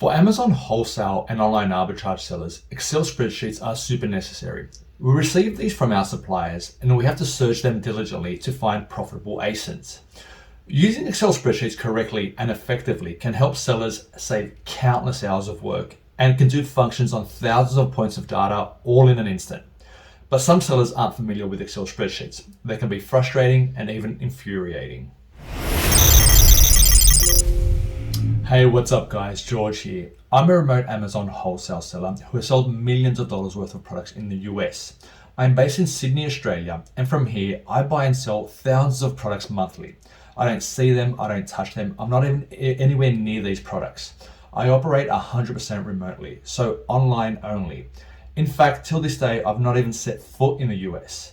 For Amazon wholesale and online arbitrage sellers, Excel spreadsheets are super necessary. We receive these from our suppliers and we have to search them diligently to find profitable ASINs. Using Excel spreadsheets correctly and effectively can help sellers save countless hours of work and can do functions on thousands of points of data all in an instant. But some sellers aren't familiar with Excel spreadsheets. They can be frustrating and even infuriating. Hey, what's up guys? George here. I'm a remote Amazon wholesale seller who has sold millions of dollars worth of products in the US. I'm based in Sydney, Australia, and from here I buy and sell thousands of products monthly. I don't see them, I don't touch them, I'm not even anywhere near these products. I operate 100% remotely, so online only. In fact, till this day, I've not even set foot in the US.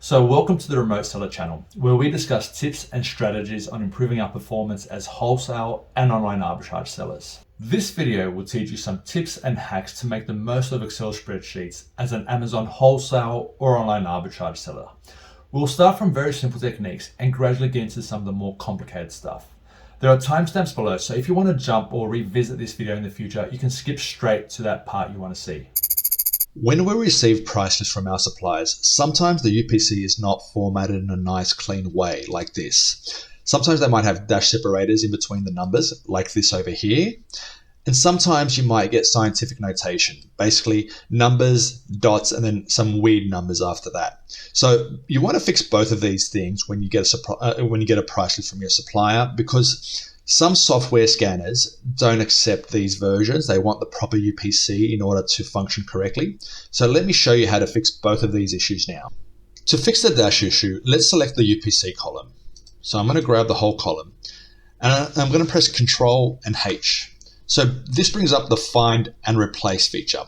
So welcome to the Remote Seller channel, where we discuss tips and strategies on improving our performance as wholesale and online arbitrage sellers. This video will teach you some tips and hacks to make the most of Excel spreadsheets as an Amazon wholesale or online arbitrage seller. We'll start from very simple techniques and gradually get into some of the more complicated stuff. There are timestamps below, so if you want to jump or revisit this video in the future, you can skip straight to that part you want to see. When we receive price lists from our suppliers, sometimes the UPC is not formatted in a nice clean way like this. Sometimes they might have dash separators in between the numbers like this over here. And sometimes you might get scientific notation, basically numbers, dots, and then some weird numbers after that. So you want to fix both of these things when you get a price list from your supplier, because some software scanners don't accept these versions. They want the proper UPC in order to function correctly. So let me show you how to fix both of these issues now. To fix the dash issue, let's select the UPC column. So I'm going to grab the whole column and I'm going to press Control and H. So this brings up the find and replace feature.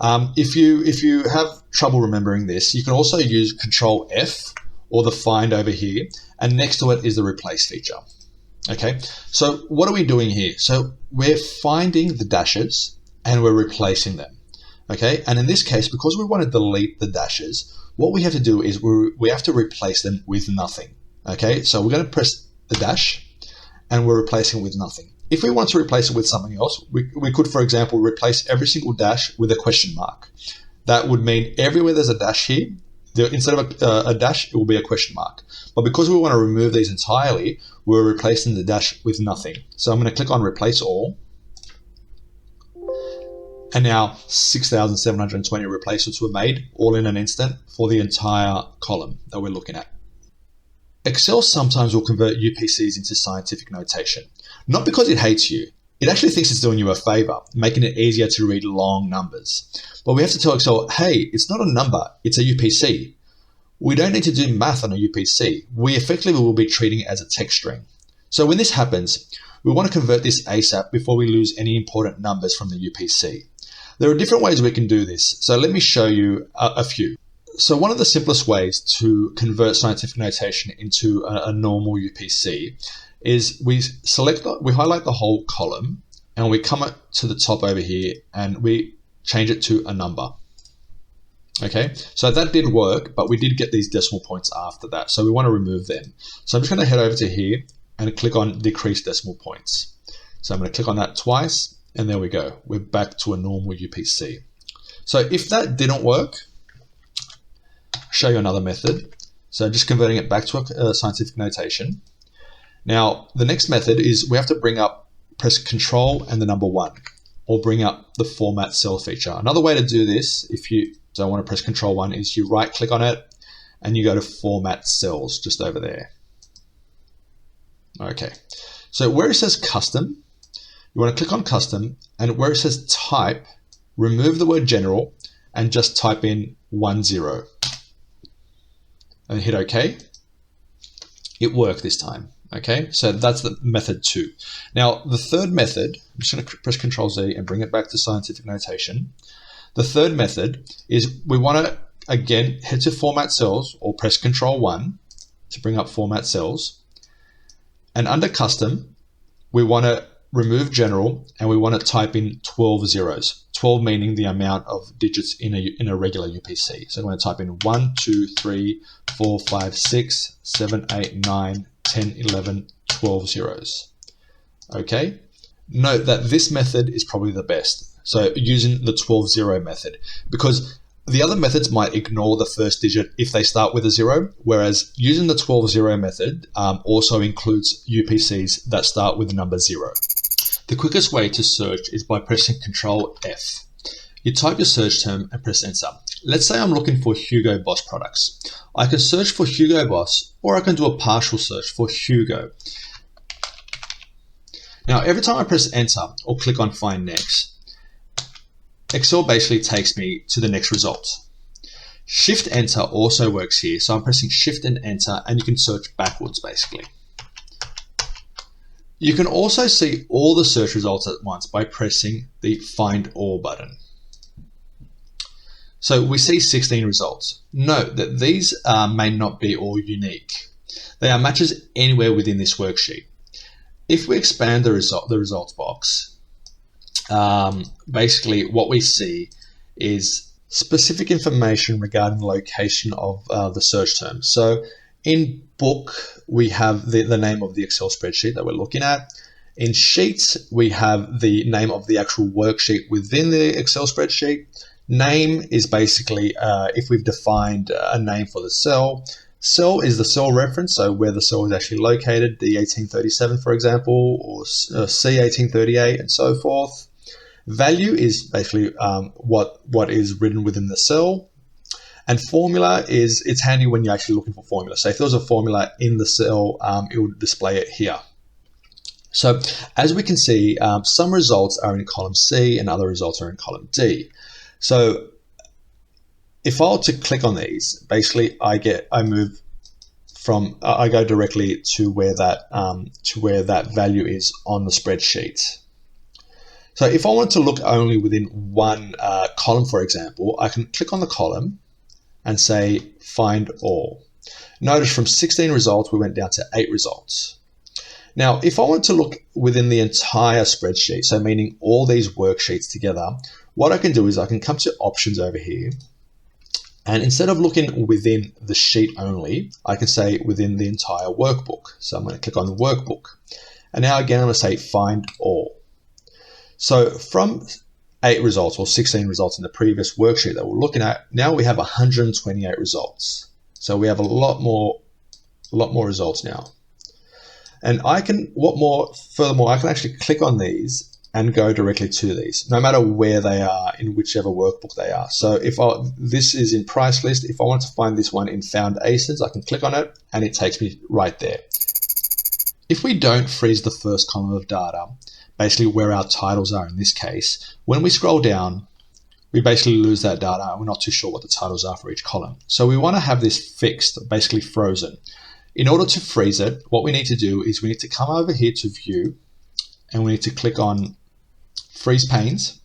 If you have trouble remembering this, you can also use Control F or the find over here, and next to it is the replace feature. Okay, so what are we doing here? So we're finding the dashes and we're replacing them. Okay, and in this case, because we want to delete the dashes, what we have to do is we have to replace them with nothing. Okay, so we're going to press the dash and we're replacing it with nothing. If we want to replace it with something else, we could, for example, replace every single dash with a question mark. That would mean everywhere there's a dash here, instead of a dash, it will be a question mark. But because we want to remove these entirely, we're replacing the dash with nothing. So I'm going to click on Replace All. And now 6,720 replacements were made, all in an instant, for the entire column that we're looking at. Excel sometimes will convert UPCs into scientific notation. Not because it hates you. It actually thinks it's doing you a favor, making it easier to read long numbers. But we have to tell Excel, hey, it's not a number, it's a UPC. We don't need to do math on a UPC. We effectively will be treating it as a text string. So when this happens, we want to convert this ASAP before we lose any important numbers from the UPC. There are different ways we can do this. So let me show you a few. So one of the simplest ways to convert scientific notation into a normal UPC is we highlight the whole column and we come up to the top over here and we change it to a number. Okay, so that did work, but we did get these decimal points after that. So we want to remove them. So I'm just going to head over to here and click on decrease decimal points. So I'm going to click on that twice and there we go. We're back to a normal UPC. So if that didn't work, I'll show you another method. So just converting it back to a scientific notation. Now, the next method is we have to press Control and the number 1, or bring up the Format Cell feature. Another way to do this, if you don't want to press Control 1, is you right click on it and you go to Format Cells just over there. Okay, so where it says Custom, you want to click on Custom, and where it says Type, remove the word General and just type in 10 and hit OK. It worked this time. Okay, so that's the method 2. Now, the third method, I'm just going to press Control Z and bring it back to scientific notation. The third method is we want to, again, head to Format Cells or press Control 1 to bring up Format Cells. And under Custom, we want to remove General and we want to type in 12 zeros. 12 meaning the amount of digits in a regular UPC. So I'm going to type in 1, 2, 3, 4, 5, 6, 7, 8, 9, 10, 11, 12 zeros. Okay, Note that this method is probably the best. So using the 12-0 method, because the other methods might ignore the first digit if they start with a 0, whereas using the 12-0 method also includes UPCs that start with the number 0. The quickest way to search is by pressing Control F. You type your search term and press enter. Let's say I'm looking for Hugo Boss products. I can search for Hugo Boss, or I can do a partial search for Hugo. Now, every time I press enter or click on find next, Excel basically takes me to the next result. Shift enter also works here. So I'm pressing shift and enter, and you can search backwards basically. You can also see all the search results at once by pressing the find all button. So we see 16 results. Note that these may not be all unique. They are matches anywhere within this worksheet. If we expand the results box, basically what we see is specific information regarding the location of the search term. So in book, we have the name of the Excel spreadsheet that we're looking at. In sheets, we have the name of the actual worksheet within the Excel spreadsheet. Name is basically if we've defined a name for the cell. Cell is the cell reference, so where the cell is actually located, D1837 for example, or C1838 and so forth. Value is basically what is written within the cell. And formula it's handy when you're actually looking for formula. So if there was a formula in the cell, it would display it here. So as we can see, some results are in column C and other results are in column D. So if I were to click on these, basically I go directly to where that value is on the spreadsheet. So if I want to look only within one column, for example, I can click on the column and say find all. Notice from 16 results we went down to 8 results. Now if I want to look within the entire spreadsheet, so meaning all these worksheets together, what I can do is I can come to options over here, and instead of looking within the sheet only, I can say within the entire workbook. So I'm going to click on the workbook, and now again I'm going to say find all. So from 8 results or 16 results in the previous worksheet that we're looking at, now we have 128 results. So we have a lot more results now. And furthermore, I can actually click on these and go directly to these, no matter where they are in whichever workbook they are. So if this is in price list, if I want to find this one in found ASINs, I can click on it and it takes me right there. If we don't freeze the first column of data, basically where our titles are in this case, when we scroll down, we basically lose that data and we're not too sure what the titles are for each column. So we want to have this fixed, basically frozen. In order to freeze it, what we need to do is we need to come over here to view, and we need to click on freeze panes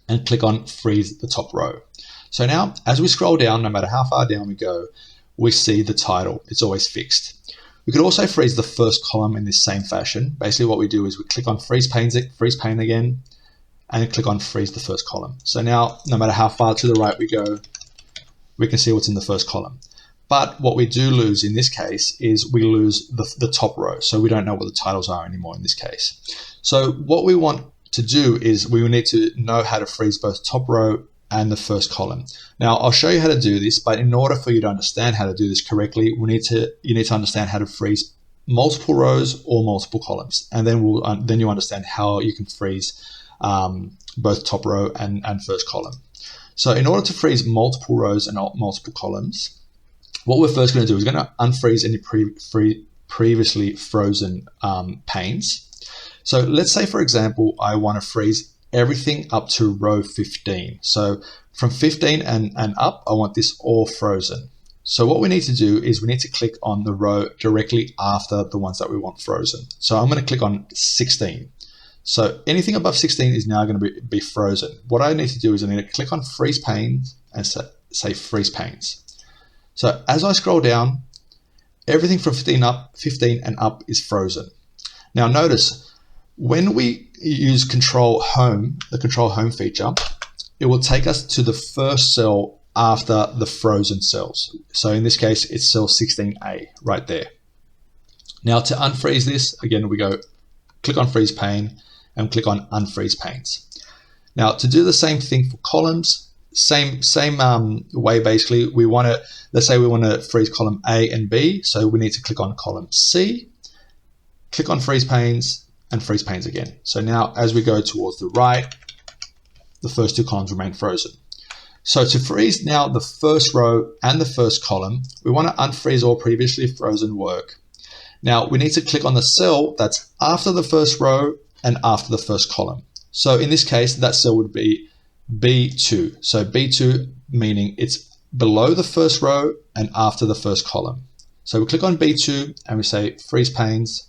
and click on freeze the top row. So now as we scroll down, no matter how far down we go, we see the title. It's always fixed. We could also freeze the first column in this same fashion. Basically what we do is we click on freeze pane again and click on freeze the first column. So now no matter how far to the right we go, we can see what's in the first column. But what we do lose in this case is we lose the top row. So we don't know what the titles are anymore in this case. So what we want to do is we will need to know how to freeze both top row and the first column. Now I'll show you how to do this, but in order for you to understand how to do this correctly, you need to understand how to freeze multiple rows or multiple columns, and then you understand how you can freeze both top row and first column. So in order to freeze multiple rows and multiple columns, what we're first going to do is going to unfreeze any previously frozen panes. So let's say, for example, I want to freeze everything up to row 15. So from 15 and up, I want this all frozen. So what we need to do is we need to click on the row directly after the ones that we want frozen. So I'm going to click on 16. So anything above 16 is now going to be frozen. What I need to do is I need to click on freeze panes and say freeze panes. So as I scroll down, everything from 15 and up is frozen. Now notice, when we use the control home feature, it will take us to the first cell after the frozen cells. So in this case, it's cell 16A right there. Now to unfreeze this, again, we go click on freeze pane and click on unfreeze panes. Now to do the same thing for columns, same way basically, let's say we want to freeze column A and B, so we need to click on column C, click on freeze panes, and freeze panes again. So now as we go towards the right, the first two columns remain frozen. So to freeze now the first row and the first column, we want to unfreeze all previously frozen work. Now we need to click on the cell that's after the first row and after the first column. So in this case, that cell would be B2. So B2 meaning it's below the first row and after the first column. So we click on B2 and we say freeze panes.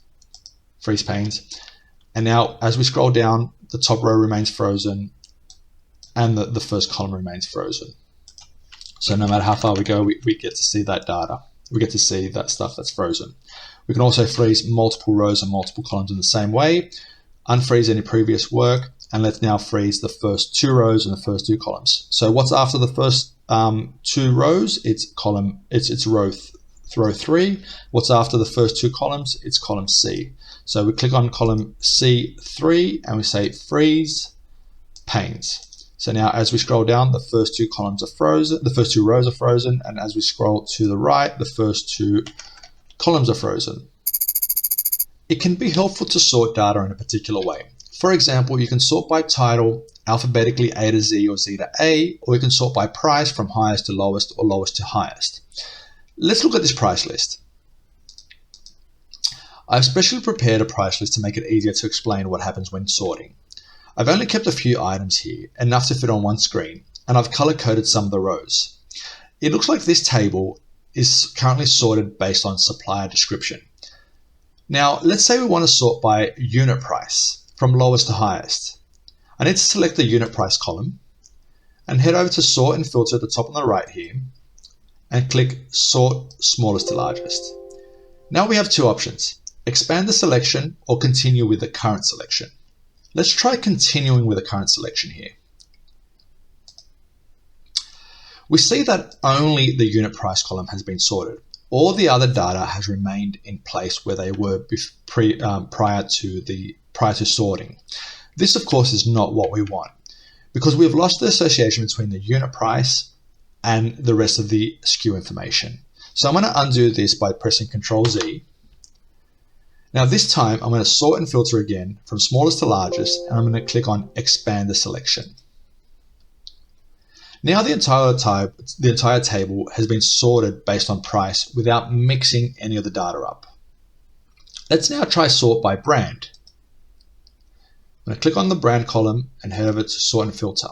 And now as we scroll down, the top row remains frozen and the first column remains frozen. So no matter how far we go, we get to see that data. We get to see that stuff that's frozen. We can also freeze multiple rows and multiple columns in the same way, unfreeze any previous work, and let's now freeze the first two rows and the first two columns. So what's after the first two rows? It's row 3. What's after the first two columns? It's column C. So we click on column C3 and we say freeze panes. So now as we scroll down, the first two columns are frozen, the first two rows are frozen, and as we scroll to the right, the first two columns are frozen. It can be helpful to sort data in a particular way. For example, you can sort by title, alphabetically A to Z or Z to A, or you can sort by price from highest to lowest or lowest to highest. Let's look at this price list. I've specially prepared a price list to make it easier to explain what happens when sorting. I've only kept a few items here, enough to fit on one screen, and I've color-coded some of the rows. It looks like this table is currently sorted based on supplier description. Now, let's say we want to sort by unit price, from lowest to highest. I need to select the unit price column, and head over to sort and filter at the top on the right here, and click sort smallest to largest. Now we have two options, expand the selection or continue with the current selection. Let's try continuing with the current selection here. We see that only the unit price column has been sorted. All the other data has remained in place where they were prior to sorting. This, of course, is not what we want because we've lost the association between the unit price and the rest of the SKU information. So I'm going to undo this by pressing Ctrl Z. Now this time I'm going to sort and filter again from smallest to largest, and I'm going to click on expand the selection. Now the entire table has been sorted based on price without mixing any of the data up. Let's now try sort by brand. I'm going to click on the brand column and head over to sort and filter.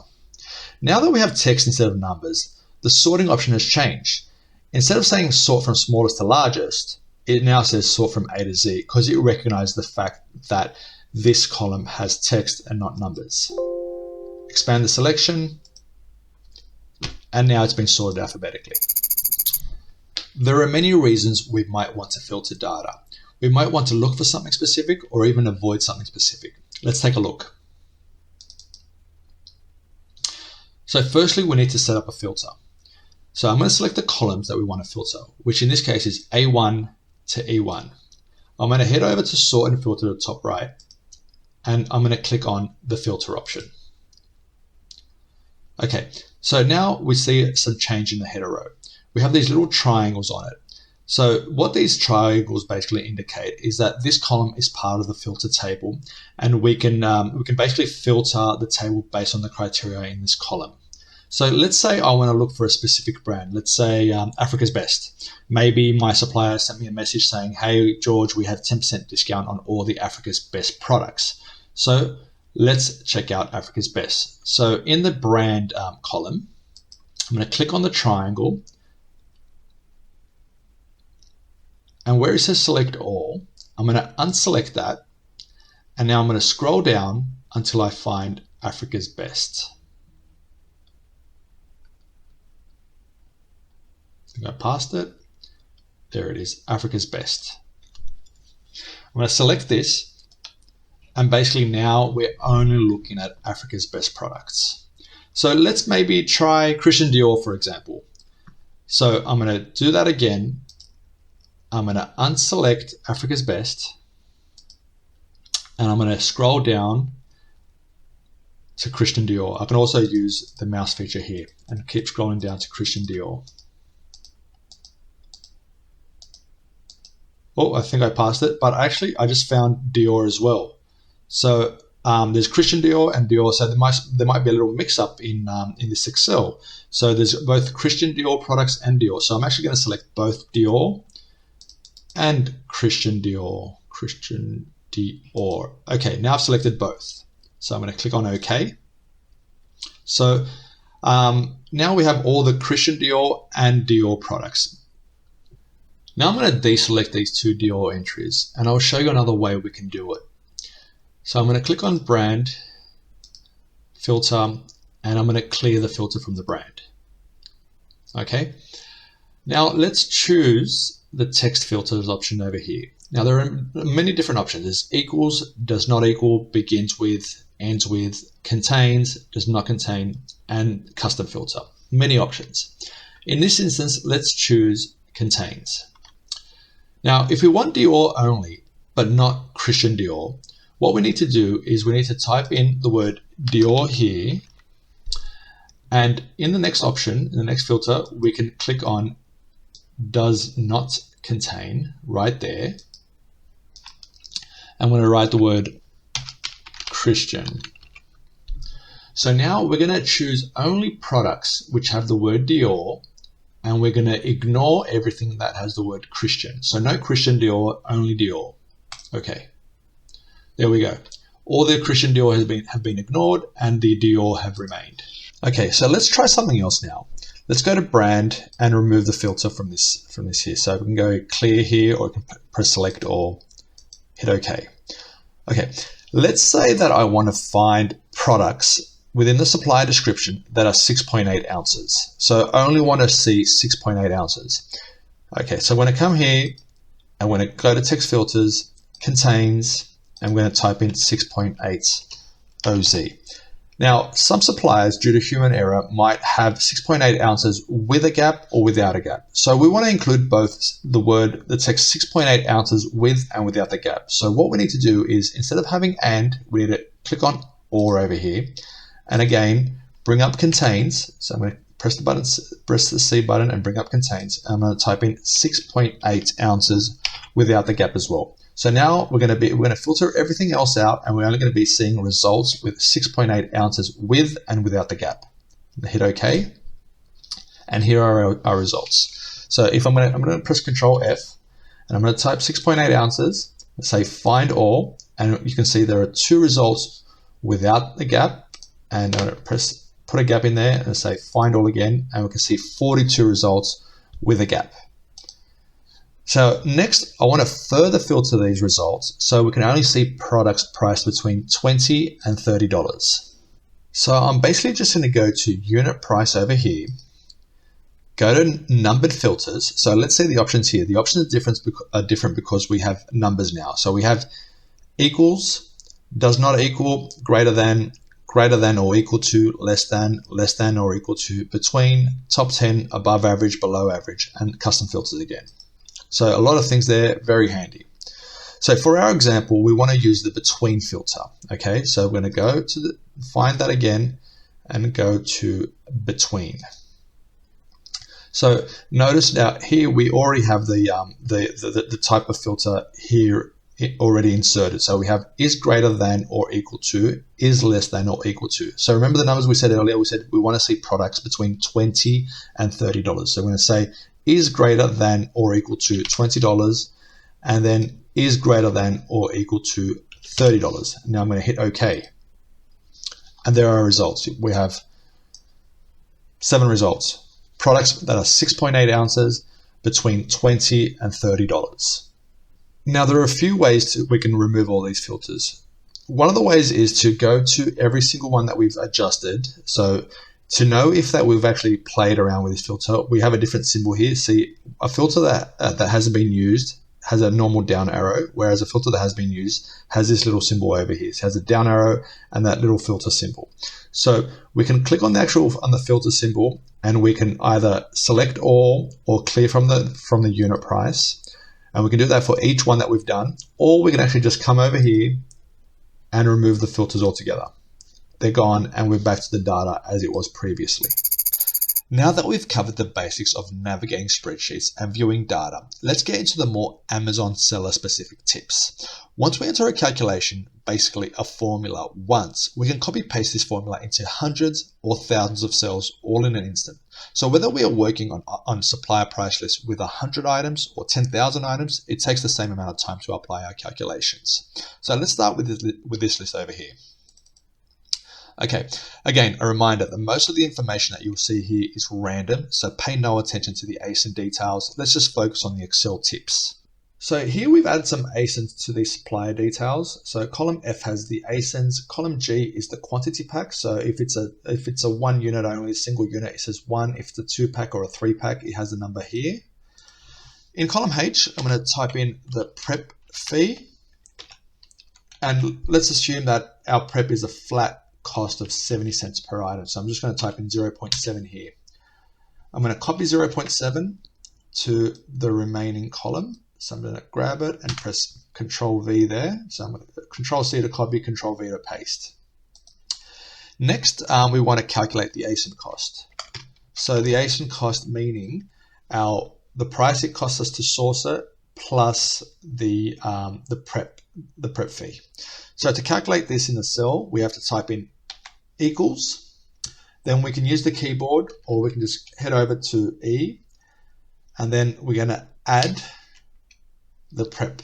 Now that we have text instead of numbers, the sorting option has changed. Instead of saying sort from smallest to largest, it now says sort from A to Z because it recognizes the fact that this column has text and not numbers. Expand the selection, and now it's been sorted alphabetically. There are many reasons we might want to filter data. We might want to look for something specific or even avoid something specific. Let's take a look. So firstly, we need to set up a filter. So I'm going to select the columns that we want to filter, which in this case is A1 to E1. I'm going to head over to sort and filter to the top right, and I'm going to click on the filter option. Okay, so now we see some change in the header row. We have these little triangles on it. So what these triangles basically indicate is that this column is part of the filter table, and we can basically filter the table based on the criteria in this column. So let's say I want to look for a specific brand. Let's say Africa's Best. Maybe my supplier sent me a message saying, hey, George, we have 10% discount on all the Africa's Best products. So let's check out Africa's Best. So in the brand column, I'm going to click on the triangle. And where it says select all, I'm going to unselect that. And now I'm going to scroll down until I find Africa's Best. Go past it. There it is, Africa's Best. I'm going to select this, and basically now we're only looking at Africa's Best products. So let's maybe try Christian Dior, for example. So I'm going to do that again. I'm going to unselect Africa's Best, and I'm going to scroll down to Christian Dior. I can also use the mouse feature here and keep scrolling down to Christian Dior. Oh, I think I passed it, but actually I just found Dior as well. So there's Christian Dior and Dior, so there might be a little mix-up in this Excel. So there's both Christian Dior products and Dior. So I'm actually going to select both Dior and Christian Dior. Christian Dior. Okay, now I've selected both. So I'm going to click on OK. So now we have all the Christian Dior and Dior products. Now I'm going to deselect these two Dior entries, and I'll show you another way we can do it. So I'm going to click on Brand, Filter, and I'm going to clear the filter from the brand. Okay. Now let's choose the text filters option over here. Now there are many different options. There's equals, does not equal, begins with, ends with, contains, does not contain, and custom filter. Many options. In this instance, let's choose contains. Now, if we want Dior only, but not Christian Dior, what we need to do is we need to type in the word Dior here, and in the next option, in the next filter, we can click on does not contain right there. I'm going to write the word Christian. So now we're going to choose only products which have the word Dior, and we're going to ignore everything that has the word Christian. So no Christian Dior, only Dior. Okay, there we go. All the Christian Dior have been ignored, and the Dior have remained. Okay, so let's try something else now. Let's go to brand and remove the filter from this here. So we can go clear here, or we can press select or hit OK. Okay, let's say that I want to find products within the supplier description that are 6.8 ounces. So I only want to see 6.8 ounces. Okay, so I'm going to come here, I'm going to go to text filters, contains, and I'm going to type in 6.8 OZ. Now, some suppliers, due to human error, might have 6.8 ounces with a gap or without a gap. So we want to include both the text 6.8 ounces with and without the gap. So what we need to do is, instead of having and, we need to click on or over here. And again, bring up contains. So I'm going to press the C button and bring up contains. I'm going to type in 6.8 ounces without the gap as well. So now we're going to filter everything else out, and we're only going to be seeing results with 6.8 ounces with and without the gap. Hit OK, and here are our results. So if I'm going to press Control F, and I'm going to type 6.8 ounces, say find all, and you can see there are two results without the gap, and I'm going to put a gap in there and say find all again, and we can see 42 results with a gap. So next, I want to further filter these results so we can only see products priced between $20 and $30. So I'm basically just going to go to unit price over here, go to numbered filters. So let's see the options here. The options are different because we have numbers now. So we have equals, does not equal, greater than or equal to, less than or equal to, between, top 10, above average, below average, and custom filters again. So a lot of things there, very handy. So for our example, we want to use the between filter. Okay, so we're going to go to find that again and go to between. So notice now here we already have the type of filter here already inserted. So we have is greater than or equal to, is less than or equal to. So remember the numbers we said earlier, we said we want to see products between $20 and $30. So we're going to say is greater than or equal to $20, and then is greater than or equal to $30. Now I'm going to hit OK. And there are results. We have 7 results. Products that are 6.8 ounces between $20 and $30. Now there are a few ways we can remove all these filters. One of the ways is to go to every single one that we've adjusted. So to know if that we've actually played around with this filter, we have a different symbol here. See, a filter that hasn't been used has a normal down arrow, whereas a filter that has been used has this little symbol over here. So it has a down arrow and that little filter symbol. So we can click on the filter symbol, and we can either select all or clear from the unit price. And we can do that for each one that we've done, or we can actually just come over here and remove the filters altogether. they're gone, and we're back to the data as it was previously. Now that we've covered the basics of navigating spreadsheets and viewing data, let's get into the more Amazon seller specific tips. Once we enter a calculation, basically a formula, once, we can copy paste this formula into hundreds or thousands of cells all in an instant. So whether we are working on supplier price lists with 100 items or 10,000 items, it takes the same amount of time to apply our calculations. So let's start with this list over here. Okay, again, a reminder that most of the information that you'll see here is random, so pay no attention to the ASIN details. Let's just focus on the Excel tips. So here we've added some ASINs to the supplier details. So column F has the ASINs, column G is the quantity pack. So if it's a 1 unit only, a single unit, it says 1. If it's a 2 pack or a 3 pack, it has the number here. In column H, I'm going to type in the prep fee. And let's assume that our prep is a flat cost of 70 cents per item. So I'm just going to type in 0.7 here. I'm going to copy 0.7 to the remaining column. So I'm going to grab it and press Control V there. So I'm going to Control C to copy, Control V to paste. Next, we want to calculate the ASIN cost. So the ASIN cost meaning the price it costs us to source it plus the prep fee. So to calculate this in the cell, we have to type in equals. Then we can use the keyboard, or we can just head over to E, and then we're going to add the prep.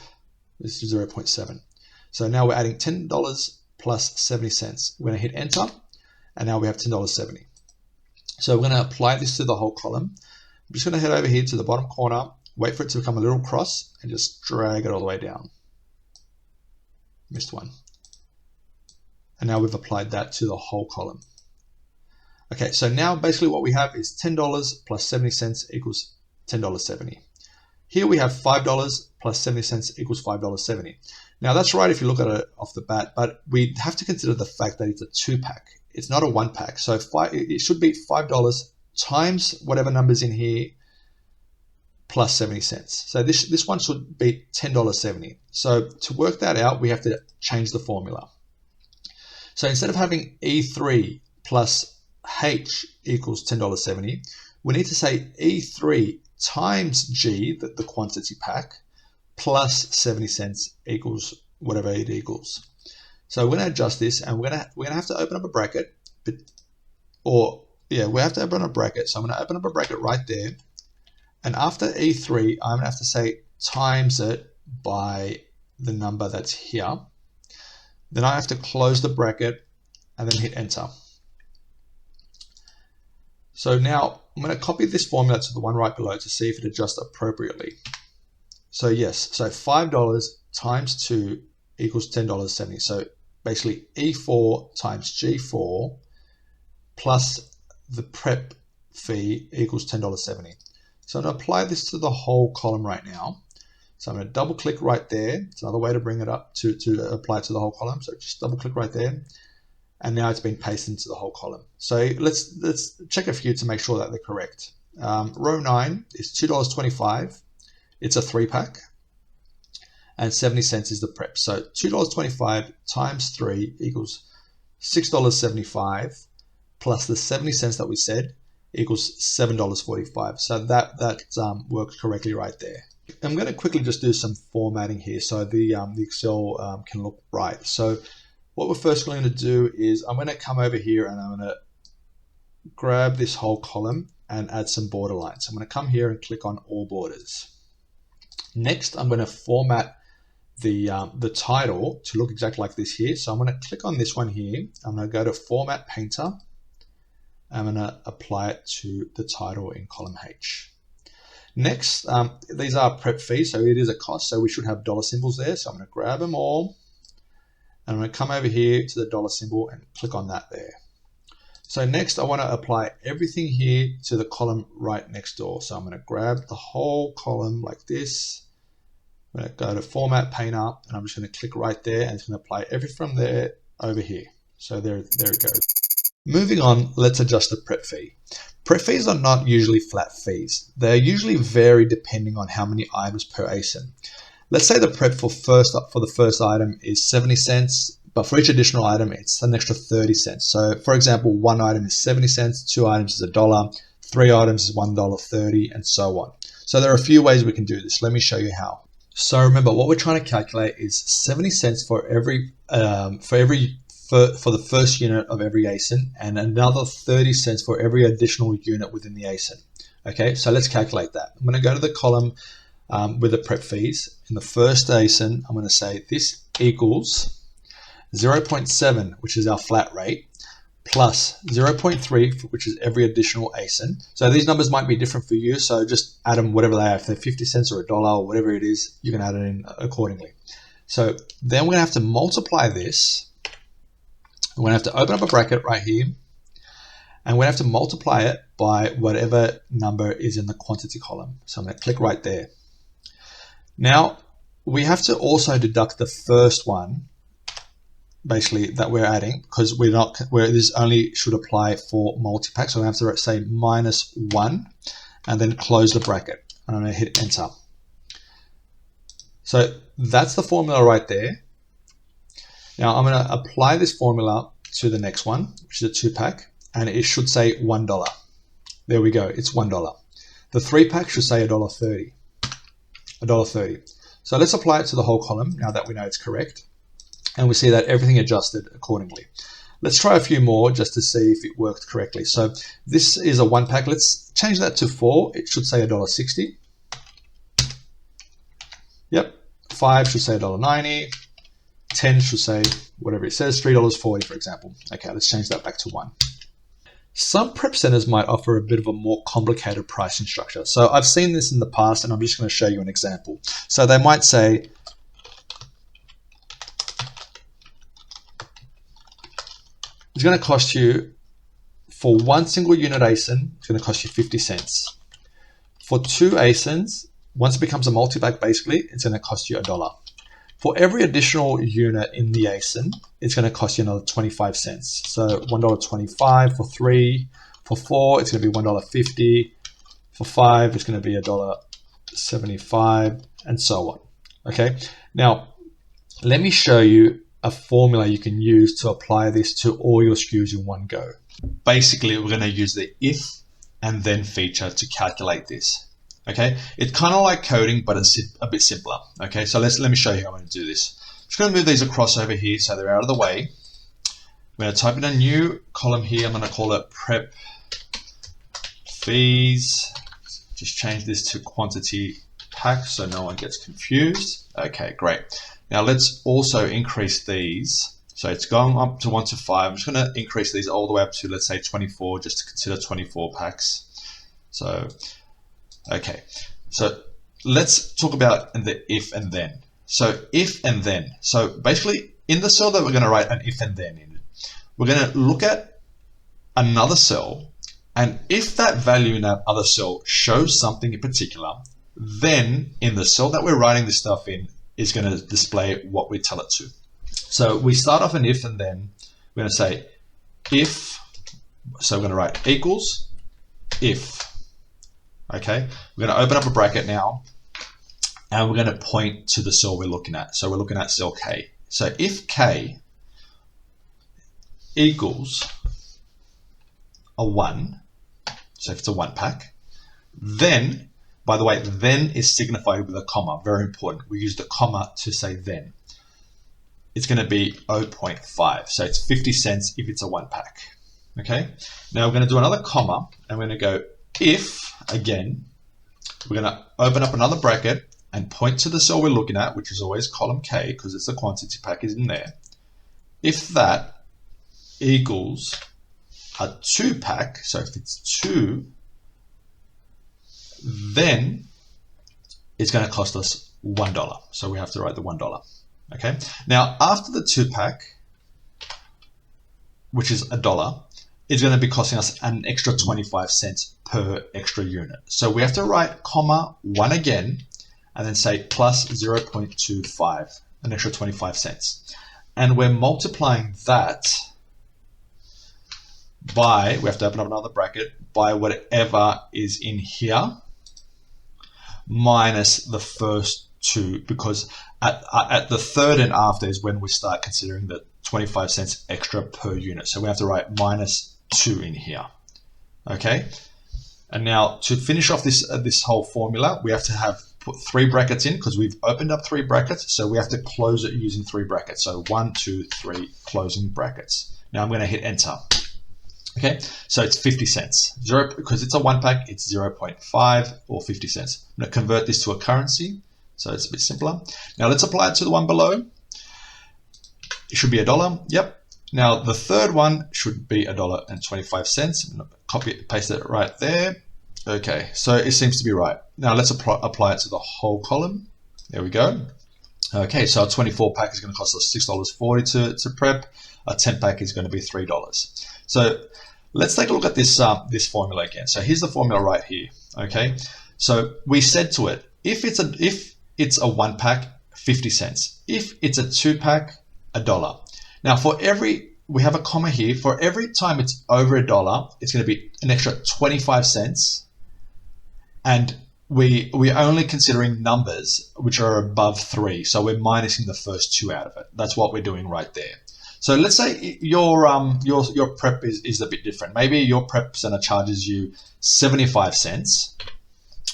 This is 0.7. So now we're adding $10 plus 70 cents. We're going to hit enter, and now we have $10.70. So we're going to apply this to the whole column. I'm just going to head over here to the bottom corner, wait for it to become a little cross, and just drag it all the way down. Missed one. And now we've applied that to the whole column. Okay, so now basically what we have is $10 plus 70 cents equals $10.70. Here we have $5 plus 70 cents equals $5.70. Now that's right if you look at it off the bat, but we have to consider the fact that it's a 2-pack. It's not a 1-pack. So it should be $5 times whatever number's in here plus 70 cents. So this one should be $10.70. So to work that out, we have to change the formula. So instead of having E3 plus H equals $10.70, we need to say E3 times G, the quantity pack, plus 70 cents equals whatever it equals. So we're going to adjust this, and we're going to have to open up a bracket, we have to open a bracket. So I'm going to open up a bracket right there. And after E3, I'm going to have to say times it by the number that's here. Then I have to close the bracket and then hit enter. So now I'm going to copy this formula to the one right below to see if it adjusts appropriately. So yes, so $5 times 2 equals $10.70. So basically E4 times G4 plus the prep fee equals $10.70. So I'm going to apply this to the whole column right now. So I'm going to double click right there. It's another way to bring it up to apply to the whole column. So just double click right there. And now it's been pasted into the whole column. So let's check a few to make sure that they're correct. Row 9 is $2.25. It's a 3-pack. And 70 cents is the prep. So $2.25 times 3 equals $6.75 plus the 70 cents that we said equals $7.45. So that works correctly right there. I'm going to quickly just do some formatting here so the Excel can look right. So what we're first going to do is I'm going to come over here and I'm going to grab this whole column and add some border lines. I'm going to come here and click on all borders. Next, I'm going to format the title to look exactly like this here. So I'm going to click on this one here. I'm going to go to Format Painter. I'm going to apply it to the title in column H. Next, these are prep fees, so it is a cost, so we should have dollar symbols there. So I'm going to grab them all, and I'm going to come over here to the dollar symbol and click on that there. So next, I want to apply everything here to the column right next door. So I'm going to grab the whole column like this. I'm going to go to Format Painter, and I'm just going to click right there, and it's going to apply everything from there over here. So there it goes. Moving on, let's adjust the prep fee. Prep fees are not usually flat fees. They usually vary depending on how many items per ASIN. Let's say the prep for the first item is 70 cents, but for each additional item, it's an extra 30 cents. So for example, one item is 70 cents, two items is $1, three items is $1.30, and so on. So there are a few ways we can do this. Let me show you how. So remember, what we're trying to calculate is 70 cents for for the first unit of every ASIN, and another 30 cents for every additional unit within the ASIN. Okay, so let's calculate that. I'm going to go to the column with the prep fees. In the first ASIN, I'm going to say this equals 0.7, which is our flat rate, plus 0.3, which is every additional ASIN. So these numbers might be different for you, so just add them whatever they are. If they're 50 cents or $1 or whatever it is, you can add it in accordingly. So then we're going to have to multiply this. We're going to have to open up a bracket right here, and we're going to have to multiply it by whatever number is in the quantity column. So I'm going to click right there. Now, we have to also deduct the first one, basically, that we're adding, because this only should apply for multi-pack. So we have to say -1 and then close the bracket. And I'm going to hit enter. So that's the formula right there. Now I'm going to apply this formula to the next one, which is a 2-pack, and it should say $1. There we go, it's $1. The 3-pack should say $1.30. $1.30. So let's apply it to the whole column now that we know it's correct. And we see that everything adjusted accordingly. Let's try a few more just to see if it worked correctly. So this is a 1-pack. Let's change that to 4. It should say $1.60. Yep. 5 should say $1.90. 10 should say whatever it says, $3.40, for example. Okay, let's change that back to 1. Some prep centers might offer a bit of a more complicated pricing structure. So I've seen this in the past, and I'm just going to show you an example. So they might say, it's going to cost you, for one single unit ASIN, it's going to cost you 50 cents. For 2 ASINs, once it becomes a multi-pack, basically, it's going to cost you $1. For every additional unit in the ASIN, it's going to cost you another 25 cents. So $1.25 for 3. For 4, it's going to be $1.50. For 5, it's going to be $1.75, and so on. Okay. Now, let me show you a formula you can use to apply this to all your SKUs in one go. Basically, we're going to use the if and then feature to calculate this. Okay, it's kind of like coding, but it's a bit simpler. Okay, so let me show you how I'm going to do this. I'm just going to move these across over here so they're out of the way. I'm going to type in a new column here. I'm going to call it prep fees. Just change this to quantity pack so no one gets confused. Okay, great. Now let's also increase these. So it's going up to 1 to 5. I'm just going to increase these all the way up to, let's say, 24, just to consider 24 packs. So okay, so let's talk about the if and then. So if and then. So basically, in the cell that we're going to write an if and then in, we're going to look at another cell, and if that value in that other cell shows something in particular, then in the cell that we're writing this stuff in is going to display what we tell it to. So we start off an if and then. We're going to say if, so we're going to write equals if. Okay, we're going to open up a bracket now, and we're going to point to the cell we're looking at. So we're looking at cell K. So if K equals a 1, so if it's a 1-pack, then, by the way, then is signified with a comma, very important. We use the comma to say then. It's going to be 0.5, so it's 50 cents if it's a 1-pack. Okay, now we're going to do another comma, and we're going to go if, again, we're going to open up another bracket and point to the cell we're looking at, which is always column K, because it's the quantity pack is in there. If that equals a 2-pack, so if it's 2, then it's going to cost us $1. So we have to write the $1. Okay. Now, after the 2-pack, which is $1, it's going to be costing us an extra 25 cents per extra unit. So we have to write comma 1 again, and then say plus 0.25, an extra 25 cents. And we're multiplying that by, we have to open up another bracket, by whatever is in here minus the first 2, because At the third and after is when we start considering the 25 cents extra per unit. So we have to write -2 in here. Okay. And now to finish off this whole formula, we have to put 3 brackets in because we've opened up 3 brackets. So we have to close it using 3 brackets. So 1, 2, 3 closing brackets. Now I'm going to hit enter. Okay, so it's 50 cents. Because it's a 1 pack, it's 0.5 or 50 cents. I'm going to convert this to a currency, so it's a bit simpler. Now let's apply it to the one below. It should be $1. Yep. Now the third one should be $1.25. I'm going to copy it, paste it right there. Okay, so it seems to be right. Now let's apply it to the whole column. There we go. Okay, so a 24 pack is going to cost us $6.40 to prep. A 10 pack is going to be $3. So let's take a look at this this formula again. So here's the formula right here. Okay, so we said to it, if it's a 1 pack, 50 cents. If it's a 2 pack, $1. Now we have a comma here. For every time it's over $1, it's going to be an extra 25 cents. And we're only considering numbers which are above 3. So we're minusing the first 2 out of it. That's what we're doing right there. So let's say your prep is a bit different. Maybe your prep center charges you 75 cents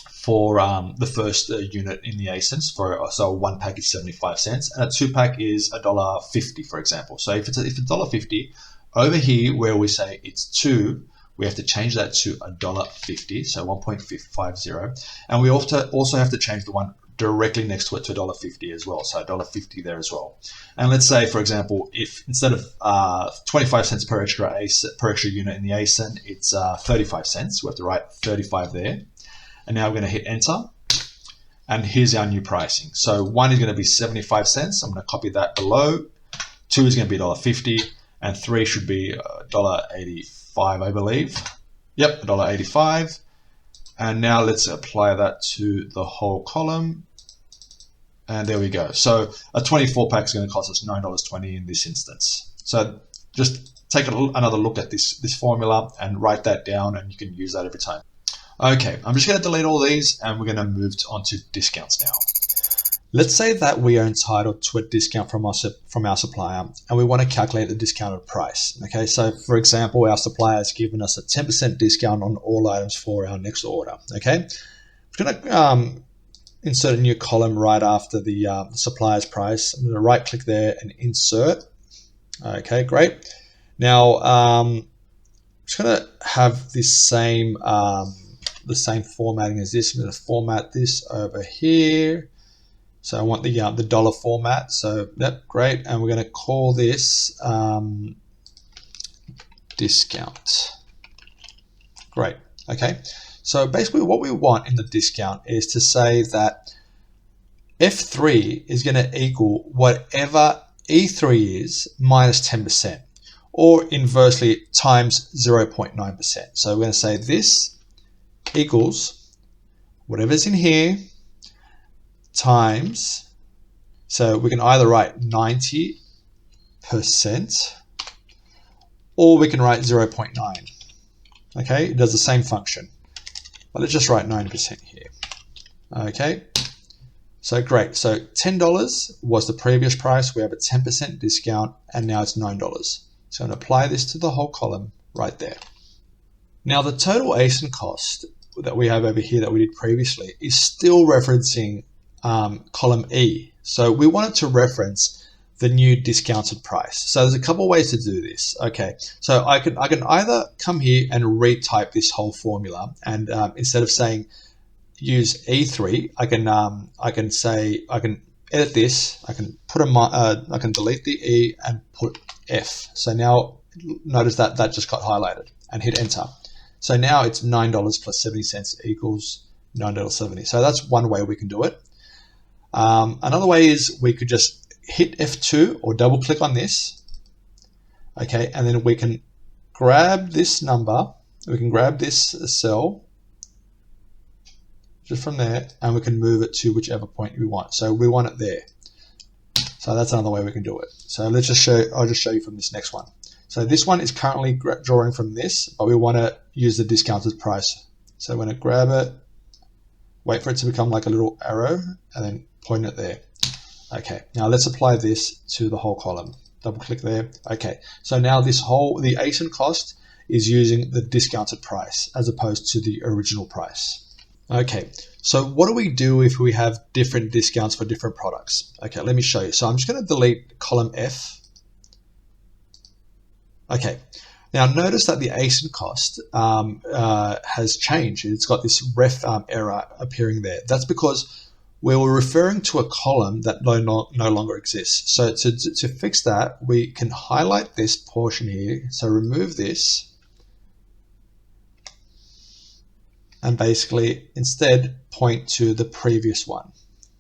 for the first unit in the ASINs. So a 1 pack is 75 cents, and a 2 pack is $1.50, for example. So if it's $1.50, over here where we say it's 2, we have to change that to $1.50, so 1.50, and we also have to change the one directly next to it to $1.50 as well, so $1.50 there as well. And let's say, for example, if instead of 25 cents per extra unit in the ASIN, it's 35 cents. We have to write 35 there. And now we're going to hit enter. And here's our new pricing. So 1 is going to be 75 cents. I'm going to copy that below. 2 is going to be $1.50, and 3 should be $1.85, I believe. Yep, $1.85. And now let's apply that to the whole column. And there we go. So a 24 pack is going to cost us $9.20 in this instance. So just take another look at this formula and write that down, and you can use that every time. Okay, I'm just going to delete all these, and we're going to move on to discounts now. Let's say that we are entitled to a discount from our supplier, and we want to calculate the discounted price. Okay, so for example, our supplier has given us a 10% discount on all items for our next order. Okay, we're going to insert a new column right after the supplier's price. I'm going to right click there and insert. Okay, great. Now I'm just going to have this same formatting as this. I'm going to format this over here. So I want the dollar format. So that's great. And we're going to call this discount. Great. Okay. So basically what we want in the discount is to say that F3 is going to equal whatever E3 is minus 10%, or inversely times 0.9%. So we're going to say this equals whatever's in here times, so we can either write 90% or we can write 0.9. Okay, it does the same function, but let's just write 90% here. Okay, so great. So $10 was the previous price. We have a 10% discount, and now it's $9. So I'm going to apply this to the whole column right there. Now the total ASIN cost that we have over here that we did previously is still referencing column E. So we wanted to reference the new discounted price. So there's a couple ways to do this. Okay, so I can either come here and retype this whole formula, and instead of saying use E3, I can edit this. I can put I can delete the E and put F. So now notice that just got highlighted, and hit enter. So now it's $9 plus 70 cents equals $9.70. So that's one way we can do it. Another way is we could just hit F2 or double click on this. Okay, and then we can grab this number, we can grab this cell just from there, and we can move it to whichever point we want. So we want it there. So that's another way we can do it. So let's just I'll just show you from this next one. So this one is currently drawing from this, but we want to use the discounted price. So we're going to grab it, wait for it to become like a little arrow, and then point it there. Okay, now let's apply this to the whole column. Double click there. Okay, so now the ASIN cost is using the discounted price as opposed to the original price. Okay, so what do we do if we have different discounts for different products? Okay, let me show you. So I'm just going to delete column F. Okay, now notice that the ASIN cost has changed. It's got this ref error appearing there. That's because we were referring to a column that no longer exists. So to fix that, we can highlight this portion here. So remove this. And basically instead point to the previous one.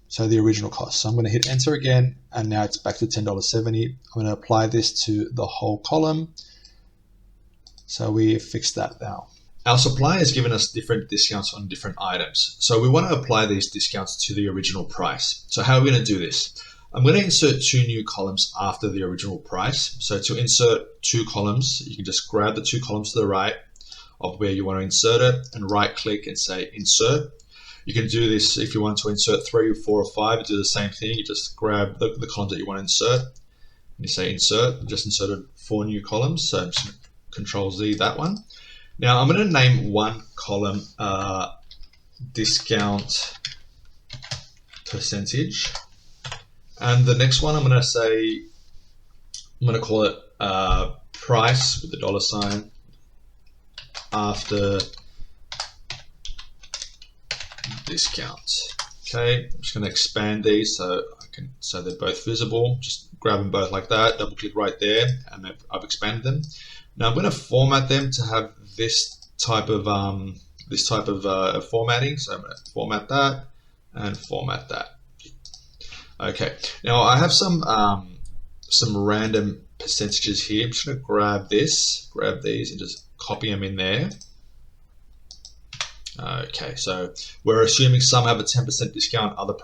So the original cost. So I'm going to hit enter again, and now it's back to $10.70. I'm going to apply this to the whole column. So we fixed that now. Our supplier has given us different discounts on different items. So we want to apply these discounts to the original price. So how are we going to do this? I'm going to insert 2 new columns after the original price. So to insert 2 columns, you can just grab the 2 columns to the right of where you want to insert it and right click and say insert. You can do this if you want to insert 3 or 4 or 5, you do the same thing. You just grab the columns that you want to insert and you say insert. I just inserted 4 new columns, so I'm just going to Control Z that one. Now I'm going to name one column discount percentage, and the next one I'm going to call it price with the $sign after discount. Okay, I'm just going to expand these so they're both visible. Just grab them both like that, double click right there, and I've expanded them. Now I'm going to format them to have this type of formatting. So I'm going to format that and format that. Okay. Now I have some random percentages here. I'm just going to grab these, and just copy them in there. Okay, so we're assuming some have a 10% discount, other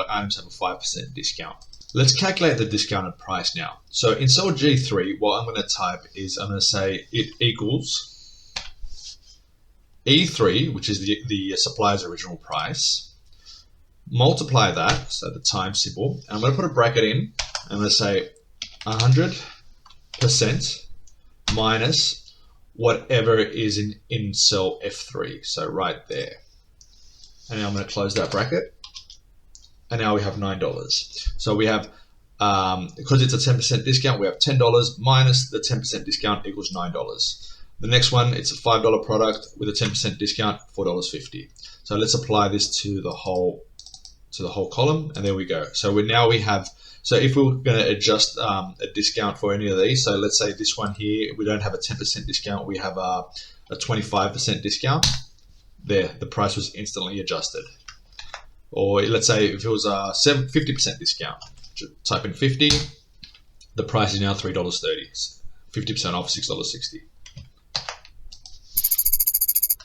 items have a 5% discount. Let's calculate the discounted price now. So in cell G3, what I'm going to type is I'm going to say it equals E3, which is the supplier's original price, multiply that, so the times symbol, and I'm going to put a bracket in. I'm going to say 100% minus whatever is in cell F3, so right there. And now I'm going to close that bracket. And now we have $9. So we have, because it's a 10% discount, we have $10 minus the 10% discount equals $9. The next one, it's a $5 product with a 10% discount, $4.50. So let's apply this to the whole column, and there we go. So we have. So if we were going to adjust a discount for any of these, so let's say this one here, we don't have a 10% discount, we have a 25% discount. There, the price was instantly adjusted. Or let's say if it was a 50% discount, type in 50, the price is now $3.30. 50% off, $6.60.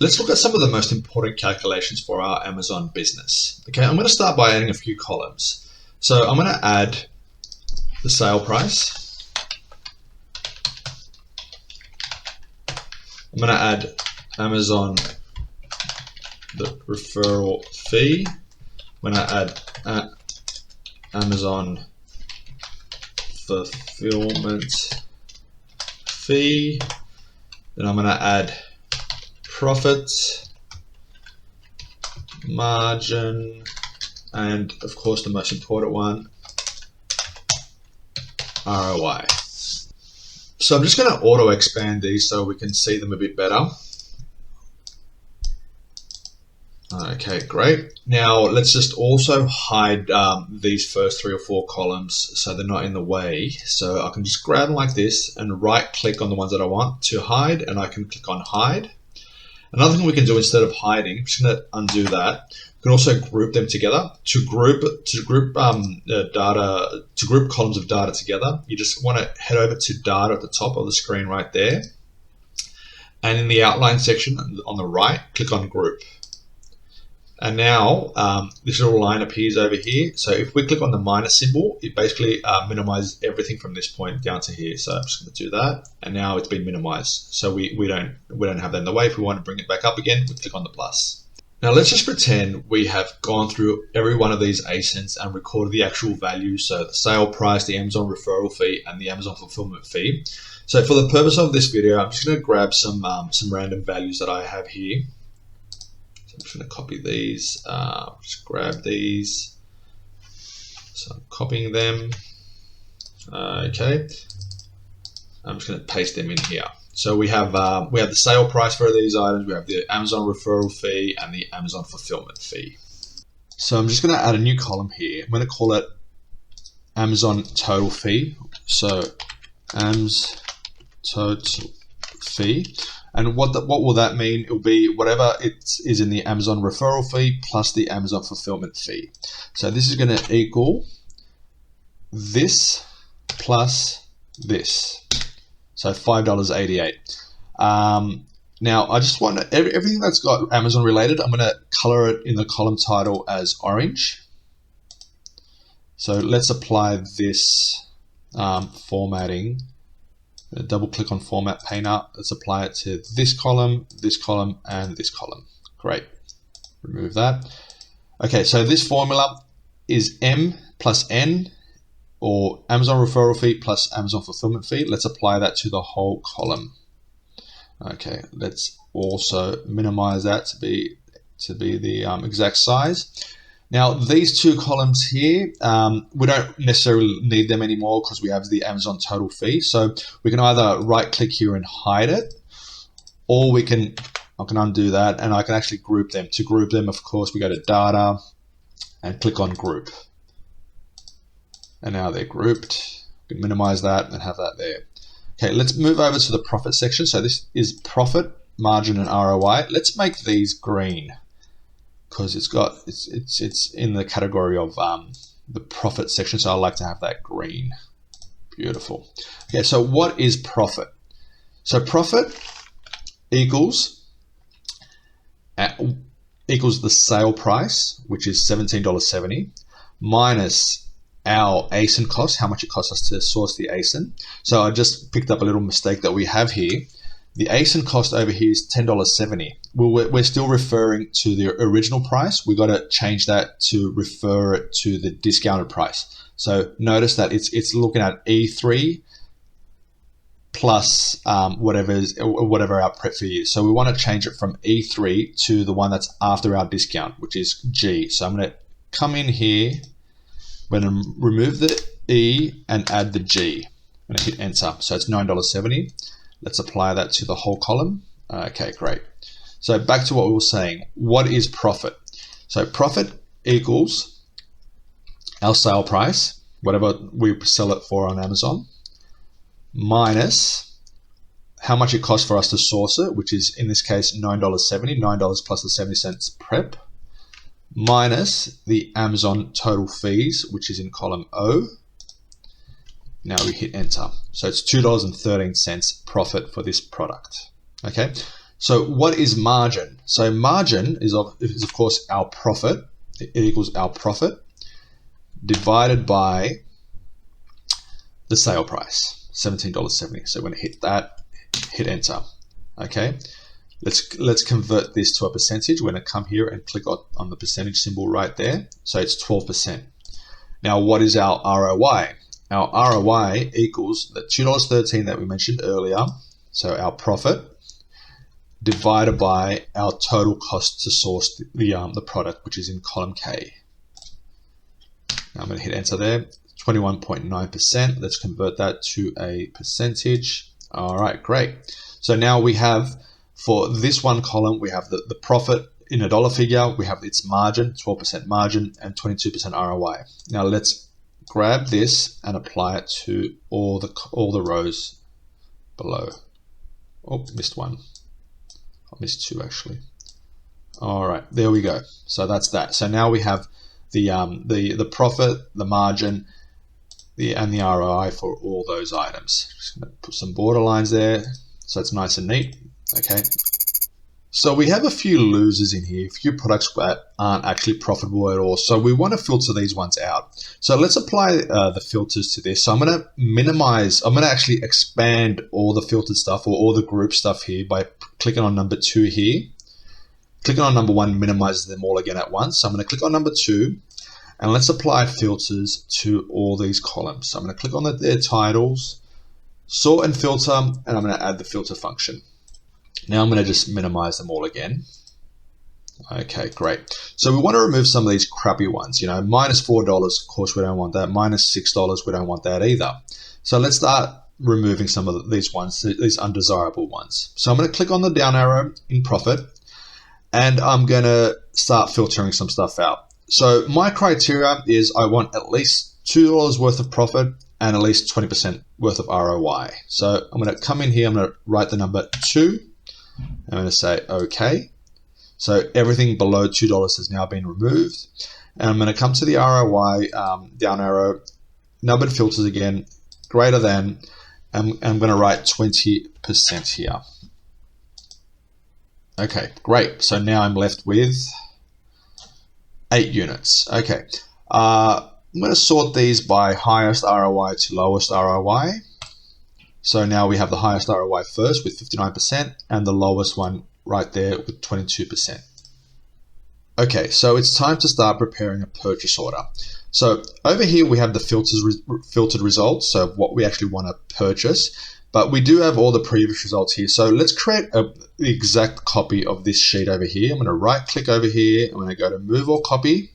Let's look at some of the most important calculations for our Amazon business. Okay, I'm going to start by adding a few columns. So I'm going to add the sale price. I'm going to add Amazon, the referral fee. I'm going to add Amazon fulfillment fee. Then I'm going to add profit margin, and of course the most important one, ROI. So I'm just going to auto expand these so we can see them a bit better. Okay, great. Now let's just also hide these first 3 or 4 columns so they're not in the way. So I can just grab them like this and right click on the ones that I want to hide, and I can click on hide. Another thing we can do instead of hiding, I'm just going to undo that. We can also group them together. To group columns of data together, you just want to head over to data at the top of the screen right there, and in the outline section on the right, click on group. And now this little line appears over here. So if we click on the minus symbol, it basically minimizes everything from this point down to here. So I'm just going to do that, and now it's been minimized. So we don't have that in the way. If we want to bring it back up again, we click on the plus. Now let's just pretend we have gone through every one of these ASINs and recorded the actual values, so the sale price, the Amazon referral fee, and the Amazon fulfillment fee. So for the purpose of this video, I'm just going to grab some random values that I have here. So I'm just going to copy these, just grab these. So I'm copying them. Okay. I'm just going to paste them in here. So we have the sale price for these items, we have the Amazon referral fee, and the Amazon fulfillment fee. So I'm just going to add a new column here. I'm going to call it Amazon total fee. So AMS total fee. And what will that mean? It will be whatever it is in the Amazon referral fee plus the Amazon fulfillment fee. So this is going to equal this plus this. So $5.88. Now I just want everything that's got Amazon related, I'm going to color it in the column title as orange. So let's apply this formatting. Double click on Format Painter. Let's apply it to this column, and this column. Great. Remove that. Okay, so this formula is M plus N, or Amazon referral fee plus Amazon fulfillment fee. Let's apply that to the whole column. Okay, let's also minimize that to be the exact size. Now these two columns here, we don't necessarily need them anymore because we have the Amazon total fee. So we can either right click here and hide it, or I can undo that and I can actually group them. To group them, of course, we go to data and click on group. And now they're grouped. We can minimize that and have that there. Okay, let's move over to the profit section. So this is profit, margin, and ROI. Let's make these green because it's in the category of the profit section. So I like to have that green. Beautiful. Okay, so what is profit? So profit equals the sale price, which is $17.70, minus our ASIN cost, how much it costs us to source the ASIN. So I just picked up a little mistake that we have here. The ASIN cost over here is $10.70. We're still referring to the original price. We got to change that to refer it to the discounted price. So notice that it's looking at E3 plus whatever our prep fee is. So we want to change it from E3 to the one that's after our discount, which is G. So I'm going to come in here. We're going to remove the E and add the G. I'm going to hit enter. So it's $9.70. Let's apply that to the whole column. Okay, great. So back to what we were saying. What is profit? So profit equals our sale price, whatever we sell it for on Amazon, minus how much it costs for us to source it, which is in this case $9.70, $9 plus the 70 cents prep, minus the Amazon total fees, which is in column O. Now we hit enter. So it's $2.13 profit for this product. Okay, so what is margin? So margin is of course our profit. It equals our profit divided by the sale price, $17.70. So we're going to hit that, hit enter. Okay, let's convert this to a percentage. We're going to come here and click on the percentage symbol right there. So it's 12%. Now what is our ROI? Our ROI equals the $2.13 that we mentioned earlier. So our profit divided by our total cost to source the product, which is in column K. Now I'm going to hit enter there. 21.9%. Let's convert that to a percentage. All right, great. So now we have, for this one column, we have the profit in a dollar figure. We have its margin, 12% margin, and 22% ROI. Now let's grab this and apply it to all the rows below. Oh, missed one. I missed two actually. All right, there we go. So that's that. So now we have the profit, the margin, and the ROI for all those items. Just going to put some border lines there so it's nice and neat. Okay. So we have a few losers in here, a few products that aren't actually profitable at all. So we want to filter these ones out. So let's apply the filters to this. So I'm going to minimize, I'm going to actually expand all the filtered stuff or all the group stuff here by clicking on number 2 here. clicking on number 1 minimizes them all again at once. So I'm going to click on number 2, and let's apply filters to all these columns. So I'm going to click on their titles, sort and filter, and I'm going to add the filter function. Now I'm going to just minimize them all again. Okay, great. So we want to remove some of these crappy ones. You know, -$4, of course we don't want that. -$6, we don't want that either. So let's start removing some of these ones, these undesirable ones. So I'm going to click on the down arrow in profit, and I'm going to start filtering some stuff out. So my criteria is I want at least $2 worth of profit and at least 20% worth of ROI. So I'm going to come in here, I'm going to write the number 2. I'm going to say OK. So everything below $2 has now been removed. And I'm going to come to the ROI down arrow, numbered filters again, greater than, and I'm going to write 20% here. Okay, great. So now I'm left with 8 units. Okay, I'm going to sort these by highest ROI to lowest ROI. So now we have the highest ROI first with 59% and the lowest one right there with 22%. Okay, so it's time to start preparing a purchase order. So over here we have the filtered results, so what we actually want to purchase, but we do have all the previous results here. So let's create the exact copy of this sheet over here. I'm going to right click over here, I'm going to go to move or copy,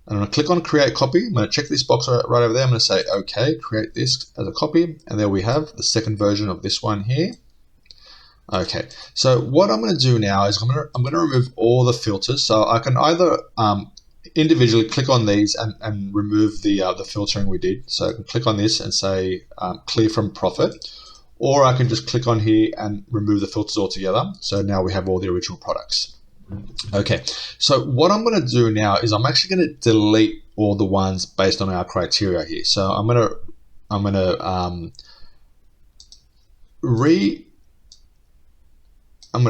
and I'm going to click on create copy. I'm going to check this box right over there. I'm going to say okay, create this as a copy, and there we have the second version of this one here. Okay, so what I'm going to do now is I'm going to remove all the filters. So I can either individually click on these and remove the filtering we did. So I can click on this and say clear from profit, or I can just click on here and remove the filters altogether. So now we have all the original products. Okay, so what I'm going to do now is I'm actually going to delete all the ones based on our criteria here. So I'm going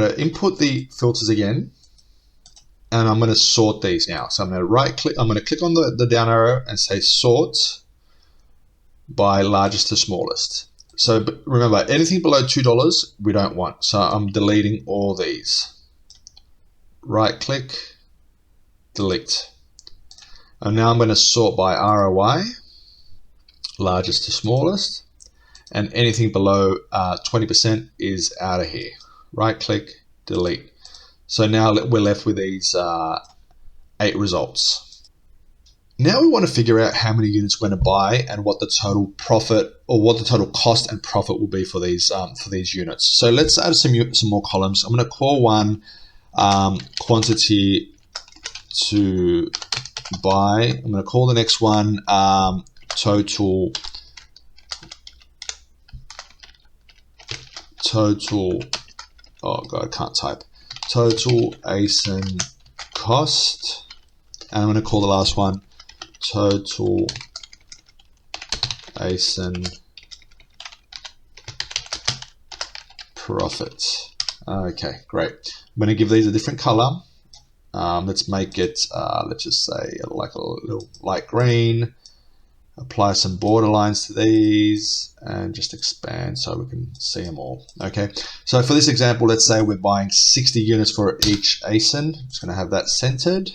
to input the filters again, and I'm going to sort these now. So I'm going to right click, I'm going to click on the down arrow and say sort by largest to smallest. So remember, anything below $2 we don't want. So I'm deleting all these. Right click, delete. And now I'm going to sort by ROI, largest to smallest, and anything below 20% is out of here. Right click, delete. So now we're left with these 8 results. Now we want to figure out how many units we're going to buy and what the total profit or what the total cost and profit will be for these units. So let's add some more columns. I'm going to call one quantity to buy. I'm going to call the next one total. Oh god, I can't type. Total ASIN cost, and I'm going to call the last one total ASIN profit. Okay, great. I'm going to give these a different color. Let's make it, let's just say like a little light green. Apply some border lines to these and just expand so we can see them all. Okay, so for this example, let's say we're buying 60 units for each ASIN. I'm just going to have that centered.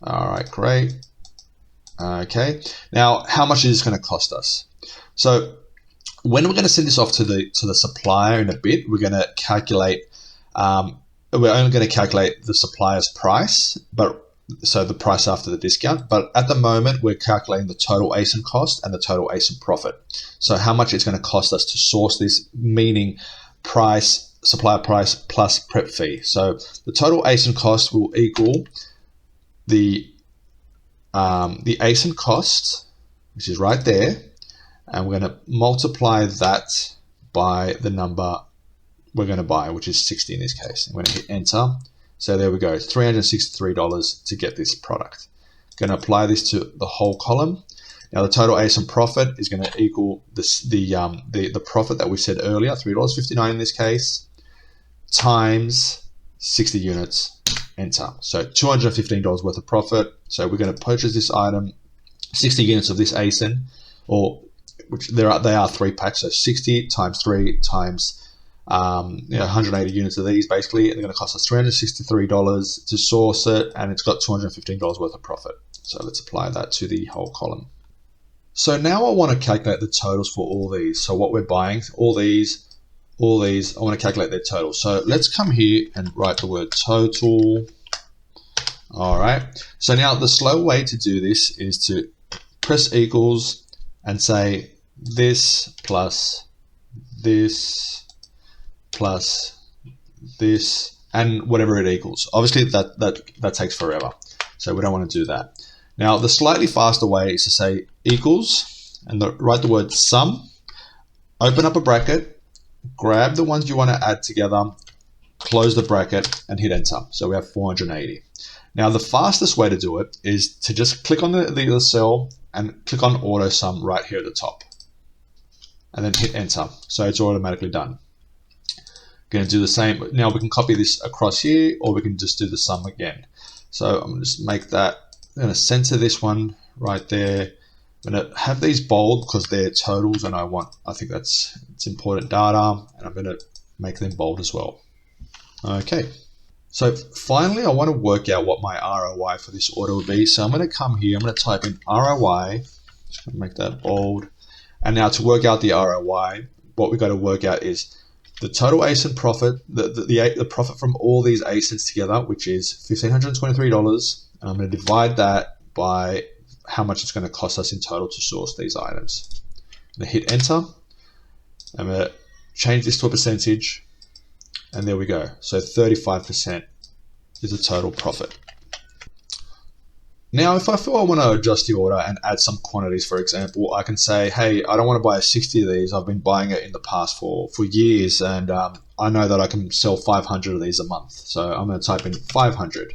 All right, great. Okay, now how much is this going to cost us? So when we're going to send this off to the supplier in a bit, we're going to calculate. We're only going to calculate the supplier's price, so the price after the discount, but at the moment we're calculating the total ASIN cost and the total ASIN profit. So how much it's going to cost us to source this, meaning price, supplier price plus prep fee. So the total ASIN cost will equal the ASIN cost, which is right there, and we're going to multiply that by the number we're going to buy, which is 60 in this case. I'm going to hit enter. So there we go, $363 to get this product. Going to apply this to the whole column. Now the total ASIN profit is going to equal the profit that we said earlier, $3.59 in this case, times 60 units, enter. So $215 worth of profit. So we're going to purchase this item, 60 units of this ASIN, or which they are 3 packs, so 60 times 3 times 180 units of these basically. They're going to cost us $363 to source it, and it's got $215 worth of profit. So let's apply that to the whole column. So now I want to calculate the totals for all these. So what we're buying, all these, I want to calculate their total. So let's come here and write the word total. All right. So now the slow way to do this is to press equals and say this plus this plus this and whatever it equals. Obviously that takes forever, so we don't want to do that. Now the slightly faster way is to say equals and write the word sum, open up a bracket, grab the ones you want to add together, close the bracket and hit enter. So we have 480. Now the fastest way to do it is to just click on the cell and click on AutoSum right here at the top and then hit enter. So it's automatically done. Going to do the same. Now we can copy this across here, or we can just do the sum again. So I'm going to just make that, I'm going to center this one right there. I'm going to have these bold because they're totals and I think it's important data, and I'm going to make them bold as well. Okay. So finally, I want to work out what my ROI for this order would be. So I'm going to come here, I'm going to type in ROI, just going to make that bold. And now to work out the ROI, what we've got to work out is the total ASIN profit, the profit from all these ASINs together, which is $1,523. And I'm going to divide that by how much it's going to cost us in total to source these items. I'm going to hit enter. I'm going to change this to a percentage. And there we go. So 35% is the total profit. Now, if I feel I want to adjust the order and add some quantities, for example, I can say, hey, I don't want to buy 60 of these. I've been buying it in the past for years, and I know that I can sell 500 of these a month. So I'm going to type in 500.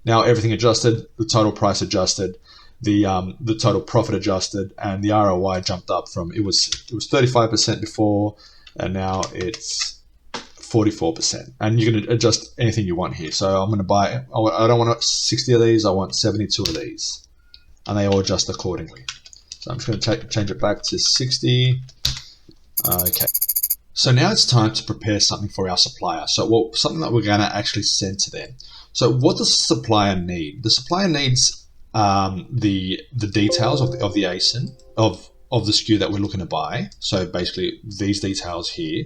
Now, everything adjusted, the total price adjusted, the total profit adjusted, and the ROI jumped up from, it was 35% before, and now it's 44%, and you can adjust anything you want here. So I'm going to buy, I don't want 60 of these, I want 72 of these, and they all adjust accordingly. So I'm just going to change it back to 60. Okay. So now it's time to prepare something for our supplier. So something that we're going to actually send to them. So what does the supplier need? The supplier needs the details of the ASIN of the SKU that we're looking to buy. So basically these details here.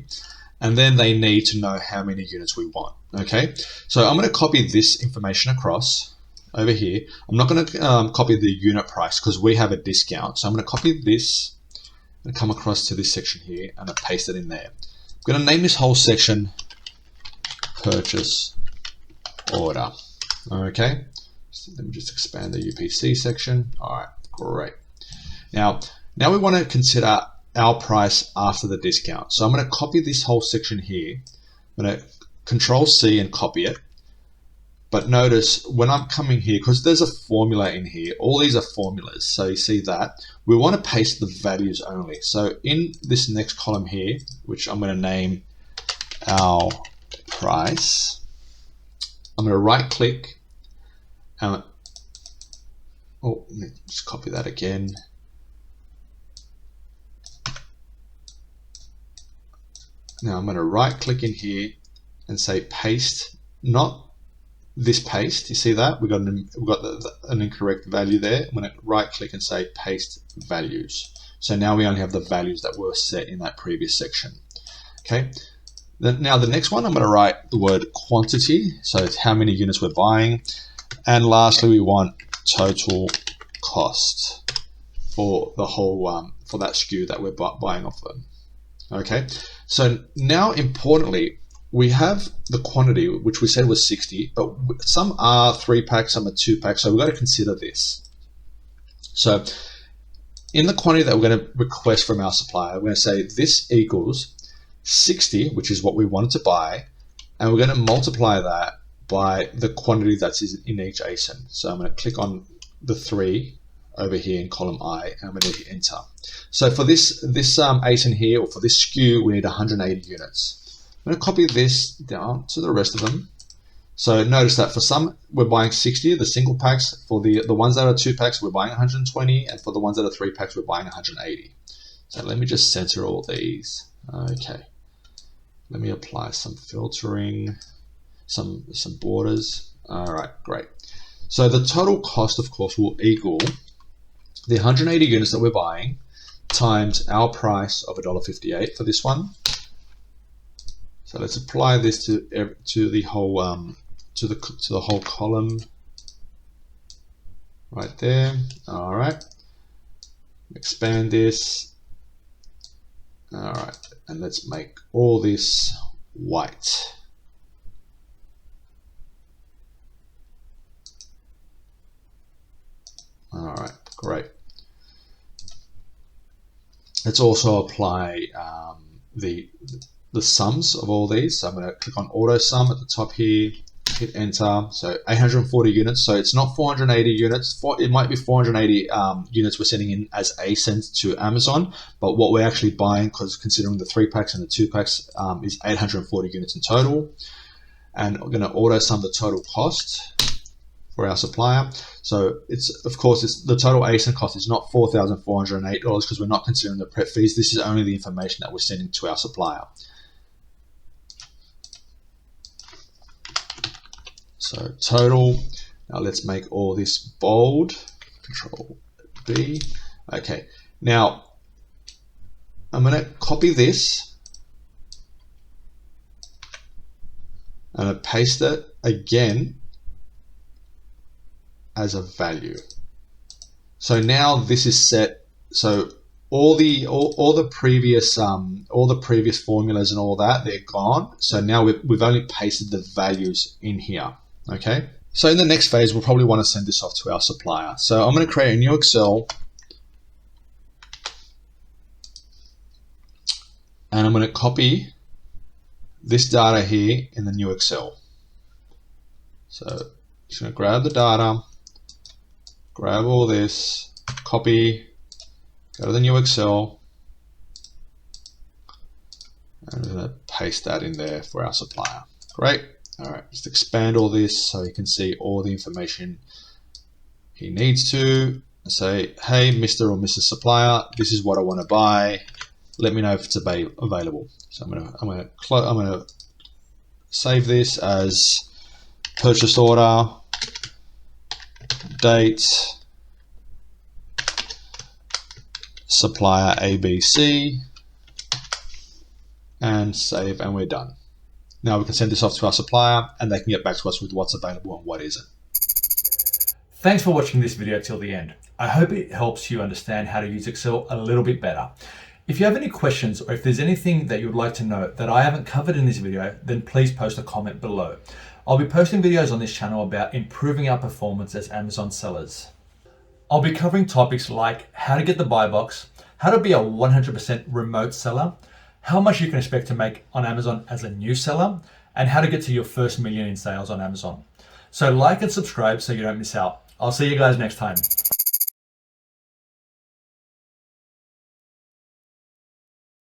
And then they need to know how many units we want, okay? So I'm going to copy this information across over here. I'm not going to copy the unit price because we have a discount. So I'm going to copy this and come across to this section here and I paste it in there. I'm going to name this whole section purchase order, okay? So let me just expand the UPC section. All right, great. Now we want to consider our price after the discount. So I'm going to copy this whole section here. I'm going to Control C and copy it. But notice when I'm coming here, because there's a formula in here, all these are formulas. So you see that we want to paste the values only. So in this next column here, which I'm going to name our price, I'm going to right click. Let me just copy that again. Now I'm going to right click in here and say paste, not this paste. You see that? We've got an incorrect value there. I'm going to right click and say paste values. So now we only have the values that were set in that previous section. Okay. Now the next one, I'm going to write the word quantity. So it's how many units we're buying. And lastly, we want total cost for the whole, for that SKU that we're buying off them. Okay, so now importantly, we have the quantity, which we said was 60, but some are 3-pack, some are 2-pack, so we've got to consider this. So in the quantity that we're going to request from our supplier, we're going to say this equals 60, which is what we wanted to buy, and we're going to multiply that by the quantity that's in each ASIN. So I'm going to click on the 3 over here in column I, and I'm going to hit enter. So for this ASIN here, or for this SKU, we need 180 units. I'm going to copy this down to the rest of them. So notice that for some, we're buying 60, the single packs. For the ones that are 2-packs, we're buying 120, and for the ones that are 3-packs, we're buying 180. So let me just center all these. Okay. Let me apply some filtering, some borders. All right, great. So the total cost, of course, will equal the 180 units that we're buying times our price of $1.58 for this one. So let's apply this to the whole to the whole column right there. All right. Expand this. All right, and let's make all this white. All right, great. Let's also apply the sums of all these. So I'm going to click on AutoSum at the top here, hit enter. So 840 units. So it's not 480 units. It might be 480 units we're sending in as ASINs to Amazon, but what we're actually buying, because considering the 3-packs and the 2-packs, is 840 units in total. And we're going to AutoSum the total cost for our supplier. So it's, of course, the total ASIN cost is not $4,408 because we're not considering the prep fees. This is only the information that we're sending to our supplier. So total, now let's make all this bold, Control B. Okay, now I'm going to copy this and I paste it again as a value. So now this is set. So all the previous formulas and all that, they're gone. So now we've only pasted the values in here. Okay. So in the next phase, we'll probably want to send this off to our supplier. So I'm going to create a new Excel, and I'm going to copy this data here in the new Excel. So just going to grab the data, grab all this, copy, go to the new Excel, and I'm going to paste that in there for our supplier. Great. All right, just expand all this so you can see all the information he needs to. Say, hey, Mr. or Mrs. Supplier, this is what I want to buy. Let me know if it's available. So I'm gonna save this as purchase order, date, supplier ABC, and save, and we're done. Now we can send this off to our supplier and they can get back to us with what's available and what isn't. Thanks for watching this video till the end. I hope it helps you understand how to use Excel a little bit better. If you have any questions or if there's anything that you would like to know that I haven't covered in this video, then please post a comment below. I'll be posting videos on this channel about improving our performance as Amazon sellers. I'll be covering topics like how to get the buy box, how to be a 100% remote seller, how much you can expect to make on Amazon as a new seller, and how to get to your first $1 million in sales on Amazon. So like and subscribe so you don't miss out. I'll see you guys next time.